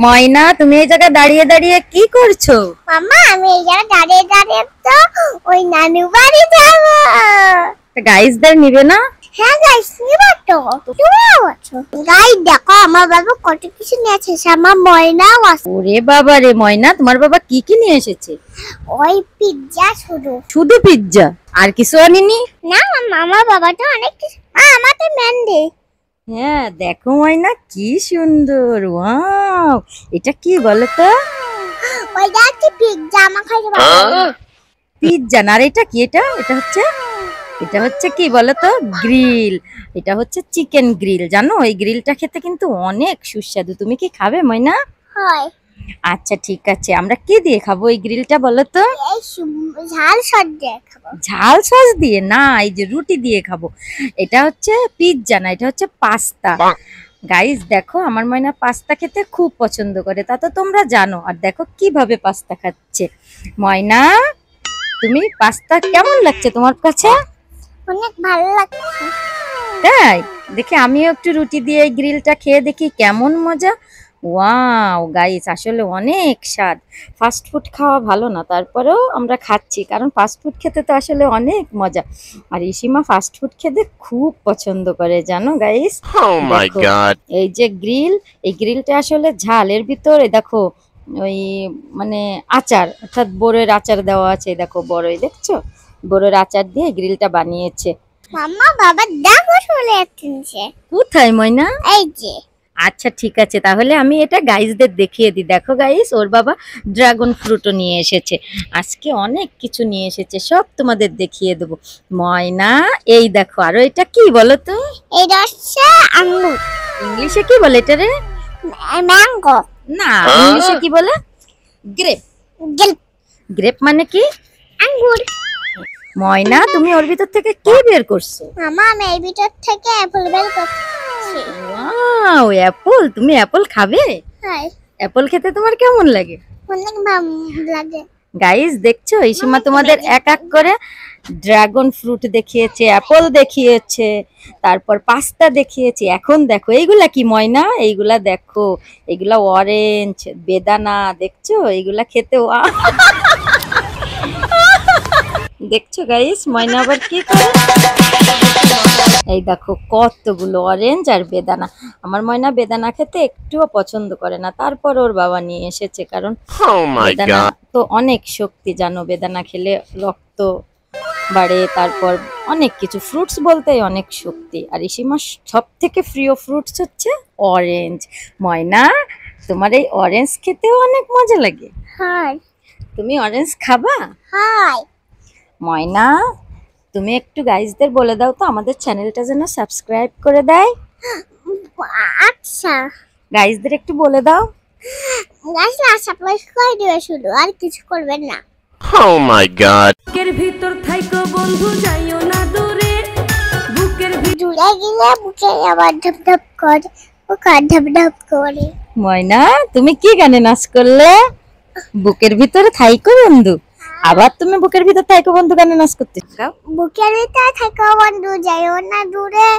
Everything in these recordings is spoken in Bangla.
ময়না, তুমি এই জায়গায় দাঁড়িয়ে দাঁড়িয়ে কি করছো? মামা, আমি এই জায়গায় দাঁড়িয়ে দাঁড়িয়ে তো ওই নানু বাড়ি যাবো। গাইসদের নিবে না? হ্যাঁ গাইস, নিবা তো। তুমিও আছো গাইস? দেখো আমার বাবা কত কিছু নিয়ে এসেছে। আমার ময়নাও আছে। ওরে বাবা রে ময়না, তোমার বাবা কি কি নিয়ে এসেছে? ওই পিৎজা শুধু পিৎজা, আর কিছু আনিনি? না আমার বাবা তো অনেক কিছু। আমার তো মেহেন্দি। হ্যাঁ দেখো ময়না, কি সুন্দর। ওয়াও, এটা কি বলো তো? ওইটা হচ্ছে পিৎজা। আমার খাইতে ভালো। পিৎজা না, আর এটা কি? এটা হচ্ছে কি বলতো? গ্রিল। এটা হচ্ছে চিকেন গ্রিল। জানো, এই গ্রিলটা খেতে কিন্তু অনেক সুস্বাদু। তুমি কি খাবে ময়না? হয়। আচ্ছা ঠিক আছে, আমরা কি দিয়ে খাবো এই গ্রিলটা বলো তো? এই ঝাল সস দিয়ে খাবো। ঝাল সস দিয়ে না, এই যে রুটি দিয়ে খাবো। এটা হচ্ছে পিৎজা না, এটা হচ্ছে পাস্তা। গাইস দেখো, আমার ময়না পাস্তা খেতে খুব পছন্দ করে, তা তো তোমরা জানো। আর দেখো কিভাবে পাস্তা খাচ্ছে। ময়না, তুমি পাস্তা কেমন লাগছে তোমার কাছে? অনেক ভালো লাগছে। তাই? দেখি আমিও একটু রুটি দিয়ে এই গ্রিলটা খেয়ে দেখি কেমন মজা। ওয়াও গাইস, আসলে অনেক স্বাদ। ফাস্ট ফুড খাওয়া ভালো না, তারপরেও আমরা খাচ্ছি, কারণ ফাস্ট ফুড খেতে তো আসলে অনেক মজা। আর ইসিমা ফাস্ট ফুড খেতে খুব পছন্দ করে, জানো গাইস। এই যে গ্রিল, এই গ্রিলটা আসলে ঝাল। এর ভিতরে দেখো ওই মানে আচার, অর্থাৎ বড়ের আচার দেওয়া আছে। দেখো বড়ই, দেখছো? বড়ের আচার দিয়ে গ্রিলটা বানিয়েছে। মাম্মা, বাবা দেখো চলে যাচ্ছে। কোথায় ময়না? এই যে। আচ্ছা ঠিক আছে, তাহলে আমি এটা গাইসদের দেখিয়ে দিই। দেখো গাইস, ওর বাবা ড্রাগন ফ্রুটও নিয়ে এসেছে। আজকে অনেক কিছু নিয়ে এসেছে, সব তোমাদের দেখিয়ে দেবো। ময়না, এই দেখো, আরো এটা কি বলো তো? এটা হচ্ছে আঙ্গুর। ইংলিশে কি বলে এটা রে? ম্যাঙ্গো। না, ইংলিশে কি বলে? গ্রেপ। গ্রেপ মানে কি? আঙ্গুর। ময়না, তুমি ওর ভিতর থেকে কি বের করছো? মামা, আমি এর ভিতর থেকে অ্যাপল বের করছি। Wow, Apple! তুমি অ্যাপল খাবে? হ্যাঁ। অ্যাপল খেতে তোমার কেমন লাগে? অনেক ভালো লাগে। গাইস দেখছো, এই সময় তোমাদের এক এক করে ড্রাগন ফ্রুট দেখিয়েছে, অ্যাপল দেখিয়েছে, তারপর পাস্তা দেখিয়েছে। এখন দেখো এইগুলা কি ময়না? এইগুলা দেখো, এইগুলা অরেঞ্জ, বেদানা। দেখছো এইগুলা খেতে দেখছো গাইস, ময়না আবার কি করে? এই দেখো কতগুলো অরেঞ্জ আর বেদানা। আমার ময়না বেদানা খেতে একটুও পছন্দ করে না, তারপর ওর বাবা নিয়ে এসেছে, কারণ বেদানা তো অনেক শক্তি, জানো। বেদানা খেলে রক্ত বাড়ে, তারপর অনেক কিছু। ফ্রুটস বলতেই অনেক শক্তি। আর ইসিমার সব থেকে প্রিয় ফ্রুটস হচ্ছে অরেঞ্জ। ময়না, তোমার এই অরেঞ্জ খেতেও অনেক মজা লাগে? হ্যাঁ। তুমি অরেঞ্জ খাবা? হ্যাঁ। ময়না, তুমি একটু গাইসদের বলে দাও তো, আমাদের চ্যানেলটা যেন সাবস্ক্রাইব করে দেয়। আচ্ছা, গাইসদের একটু বলে দাও। গাইসরা সাবস্ক্রাইব করে দিও, শুধু আর কিছু করবেন না। Oh my god. বুকের ভিতর থাইকো বন্ধু, যাইও না দূরে। বুকের দূরে গেলে বুকে আবার ধপ ধপ করে, বুকে ধপ ধপ করে। ময়না, তুমি কি গানে নাচ করলে? বুকের ভিতরে থাইকো বন্ধু? আবার তুমি বুকের ভিতর থাইকো বন্ধু গানে নাচ করতে চাও? বুকের ভিতর থাইকো বন্ধু, যাইও না দূরে।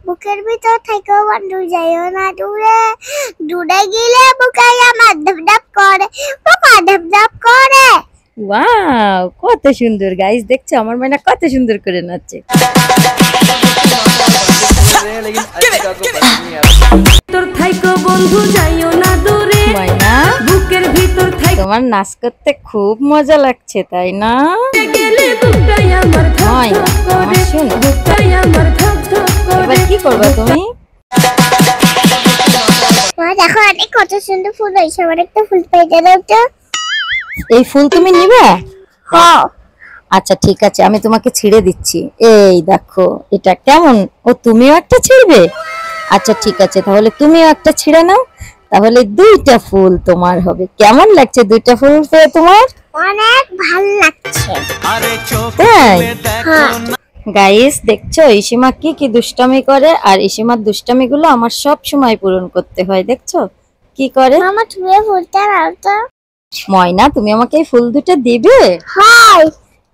বুকের ভিতর থাইকো বন্ধু, যাইও না দূরে। দূরে গেলে বুকে আমার ধপ ধপ করে, বুকে ধপ ধপ করে। ওয়াও, কত সুন্দর। গাইস দেখছো, আমার ময়না কত সুন্দর করে নাচে। ভিতর থাইকো বন্ধু, যাইও না দূরে। ময়না, বুকের ভিতর থাইকো তোমার নাচ করতে খুব মজা লাগছে, তাই না? গেলে বুকটাই আমার ধপ ময়না, ধপ করে। আমার শোনো, বুকটাই আমার ধপ ধপ করে। এবার কি করবে তুমি? মা দেখো, অনেক কত সুন্দর ফুল হয়েছে। আমার একটা ফুল পেয়ে দাও তো। এই ফুল তুমি নিবে? হ্যাঁ। আচ্ছা ঠিক আছে, আমি তোমাকে ছিঁড়ে দিচ্ছি। এই দেখো, এটা কেমন? ও, তুমিও একটা ছিঁড়বে? আচ্ছা ঠিক আছে, তাহলে তুমিও একটা ছিঁড়ে নাও, তাহলে দুইটা ফুল তোমার হবে। কেমন লাগছে দুইটা ফুল পেয়ে তোমার? অনেক ভালো লাগছে। তাই? হ্যাঁ। গাইস দেখছো, ইসিমা কি কি দুষ্টামি করে, আর ইসিমার দুষ্টামিগুলো আমার সব সময় পূরণ করতে হয়। দেখছো কি করে? মামা, তুমি ফুলটা নাও তো। ময়না, তুমি আমাকে এই ফুল দুটো দিবে? হাই।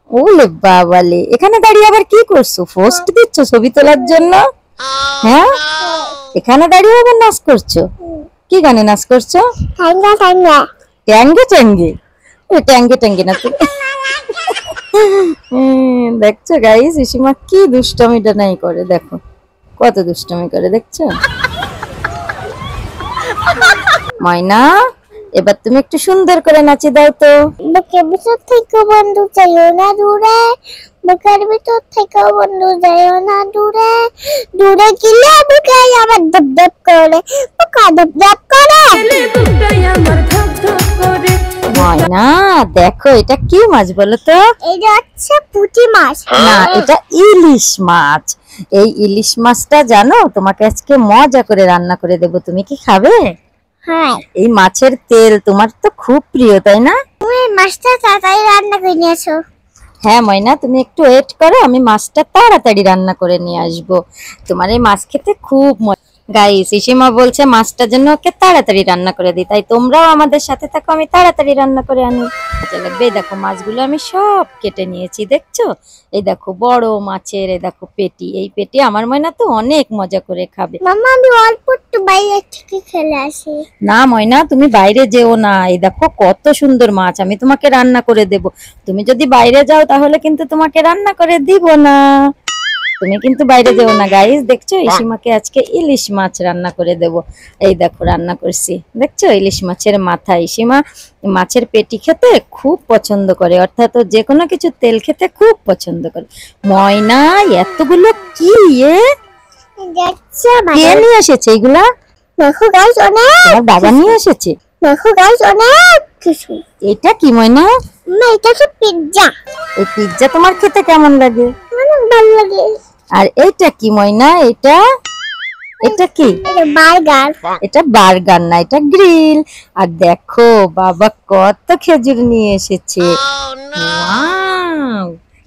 ওলে বাবালে, এখানে দাঁড়িয়ে আবার কি করছো? পোস্ট দিচ্ছ ছবি তোলার জন্য? হ্যাঁ, এখানে দাঁড়িয়ে আবার নাচ করছো? কি গানে নাচ করছো? ঠাঙ্গা ঠাঙ্গা। ট্যাঙ্গে ট্যাঙ্গে? ট্যাঙ্গে ট্যাঙ্গে না তুমি। দেখছো গাইস ইসিমা কি দুষ্টামিটা নাই করে, দেখো কত দুষ্টামি করে, দেখছো? ময়না এবার তুমি একটু সুন্দর করে নাচি দাও তো। বুকের ভিতর থেকে বন্ধু যাইও না দূরে, বুকের ভিতর থেকে বন্ধু যাইও না দূরে, দূরে গেলে বুকে আমার ধপ ধপ করে, বুকে ধপ ধপ করে। গেলে বুকটাই আমার ধপ ধপ করে। ময়না দেখো এটা কি মাছ বলো তো? এটা হচ্ছে পুঁটি মাছ। না এটা ইলিশ মাছ। এই ইলিশ মাছটা জানো তোমাকে আজকে মজা করে রান্না করে দেব, তুমি কি খাবে? হ্যাঁ, এই মাছের তেল তোমার তো খুব প্রিয় তাই না? তুমি মাছটা তাড়াতাড়ি রান্না করে নিয়ে এসো। হ্যাঁ ময়না তুমি একটু ওয়েট করো, আমি মাছটা তাড়াতাড়ি রান্না করে নিয়ে আসবো। তোমার এই মাছ খেতে খুব গাইস ইসিমা বলছে মাছটা যেন ওকে তাড়াতাড়ি রান্না করে দিই, তাই তোমরাও আমাদের সাথে থাকো, আমি তাড়াতাড়ি রান্না করে আনি। মজা লাগবে। এই দেখো মাছগুলো আমি সব কেটে নিয়েছি, দেখছো? এই দেখো বড় মাছের, এই দেখো পেটি, এই পেটি আমার ময়না তো অনেক মজা করে খাবে। মামা আমি অল্প একটু বাইরে থেকে খেলে আসি। না ময়না তুমি বাইরে যেও না, এই দেখো কত সুন্দর মাছ, আমি তোমাকে রান্না করে দেব। তুমি যদি বাইরে যাও তাহলে কিন্তু তোমাকে রান্না করে দিব না। তুমি কিন্তু বাইরে যেও না। গাইস দেখছো ইসিমাকে আজকে ইলিশ মাছ রান্না করে দেব। এই দেখো রান্না করছি, দেখছো ইলিশ মাছের মাথা। ইসিমা মাছের পেটি খেতে খুব পছন্দ করে, অর্থাৎ ও যে কোনো কিছু তেল খেতে খুব পছন্দ করে। ময়না এতগুলো কি দেখছো কে নিয়ে এসেছে এগুলা? দেখো গাইস অনেক, তোমার বাবা নিয়ে এসেছে? দেখো গাইস অনেক কিছু। এটা কি ময়না? না এটা হচ্ছে পিৎজা। এই পিৎজা তোমার খেতে কেমন লাগে? অনেক ভালো লাগে। আর এইটা কি ময়না? এটা এটা কি? এটা বার্গার। এটা বার্গার না, এটা গ্রিল। আর দেখো বাবা কত খেজুর নিয়ে এসেছে। ওয়াও,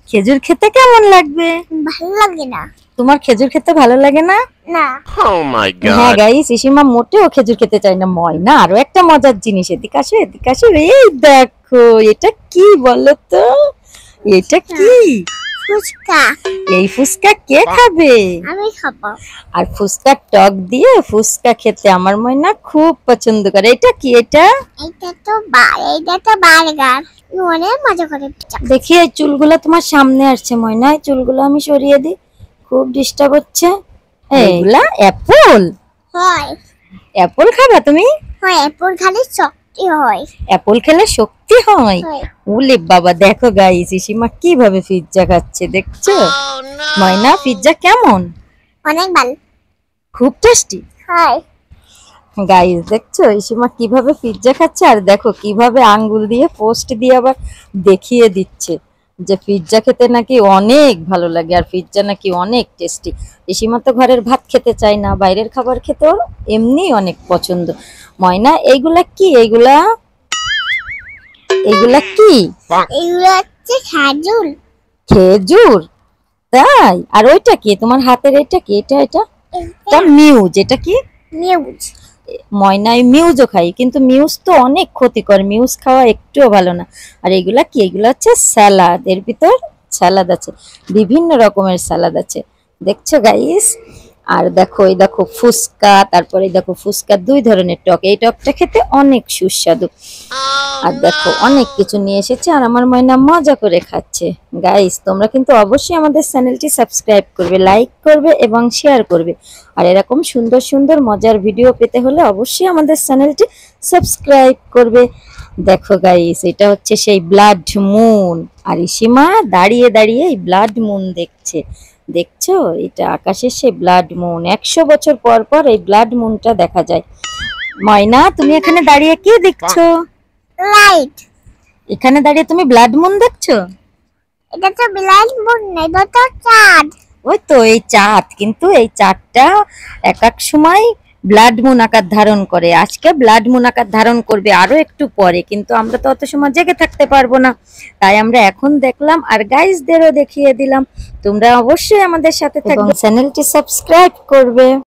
খেজুর খেতে কেমন লাগবে? ভালো লাগে না। তোমার খেজুর খেতে ভালো লাগে না? না Oh my হ্যাঁ god. গাইস ইসিমা মোটেও খেজুর খেতে চায় না। ময়না আরো একটা মজার জিনিস, এদিকে আসো এদিকে আসো। এই দেখো এটা কি বলো তো? এটা কি? ফুচকা। এই ফুচকা কে খাবে? আমি খাবো। আর ফুচকা টক দিয়ে ফুচকা খেতে আমার ময়না খুব পছন্দ করে। এটা কি? এটা এটা তো বার্গার। অনেক মজা করে পিৎজা। দেখি এই চুলগুলো তোমার সামনে আসছে ময়না, এই চুলগুলো আমি সরিয়ে দিই, খুব ডিস্টার্ব হচ্ছে। এইগুলা অ্যাপল? হয় অ্যাপল খাবা তুমি? হয়, এরপর খালি শক্তি হয়। অ্যাপল খেলে শক্তি হয়? হয়। ওলে বাবা দেখো গাইস ইসিমা কিভাবে পিৎজা খাচ্ছে, দেখছো? ময়না পিৎজা কেমন? অনেক ভালো। খুব টেস্টি। হয় গাইস দেখছো ইসিমা কিভাবে পিৎজা খাচ্ছে, আর দেখো কিভাবে আঙ্গুল দিয়ে পোস্ট দিয়ে আবার দেখিয়ে দিচ্ছে যে পিৎজা খেতে নাকি অনেক ভালো লাগে, আর পিৎজা নাকি অনেক টেস্টি। ইসিমা তো ঘরের ভাত খেতে চায় না, বাইরের খাবার খেতে ওর এমনি অনেক পছন্দ। ময়না এইগুলা কি? এইগুলা এগুলা কি? এগুলো হচ্ছে খেজুর। খেজুর? তাই? আর ওইটা কি তোমার হাতের? এটা কি? এটা এটা এটা মিউজ। এটা কি? নিউজ। ময়না মিউজও খাই, কিন্তু মিউজ তো অনেক ক্ষতিকর, মিউজ খাওয়া একটুও ভালো না। আর এগুলা কি? এগুলা হচ্ছে স্যালাড, এর ভিতর স্যালাড আছে, বিভিন্ন রকমের স্যালাড আছে, দেখছো গাইস? আর দেখো এই দেখো ফুচকা, তারপরে দেখো ফুচকা দুই ধরনের টক, এই টকটা খেতে অনেক সুস্বাদু। আর দেখো অনেক কিছু নিয়ে এসেছে, আর আমার ময়না মজা করে খাচ্ছে। গাইস তোমরা কিন্তু অবশ্যই আমাদের চ্যানেলটি সাবস্ক্রাইব করবে, লাইক করবে এবং শেয়ার করবে। আর এরকম সুন্দর সুন্দর মজার ভিডিও পেতে হলে অবশ্যই আমাদের চ্যানেলটি সাবস্ক্রাইব করবে। দেখো গাইস এটা হচ্ছে সেই ব্লাড মুন, আর ইসিমা দাঁড়িয়ে দাঁড়িয়ে এই ব্লাড মুন দেখছে, দেখছো? এটা আকাশের সেই ব্লাড মুন, 100 বছর পর পর এই ব্লাড মুনটা দেখা যায়। ময়না তুমি এখানে দাঁড়িয়ে কি দেখছো? লাইট। এখানে দাঁড়িয়ে তুমি ব্লাড মুন দেখছো? এটা তো ব্লাড মুন না, এটা তো চাঁদ। ওই তো এই চাঁদ, কিন্তু এই চাঁদটা এক এক সময় ব্লাড মুন আকার ধারণ করে। আজকে ব্লাড মুন আকার ধারণ করবে আরো একটু পরে, কিন্তু আমরা তো অত সময় জেগে থাকতে পারবো না, তাই আমরা এখন দেখলাম আর গাইসদেরও দেখিয়ে দিলাম। তোমরা অবশ্যই আমাদের সাথে থাকবে, চ্যানেলটি সাবস্ক্রাইব করবে।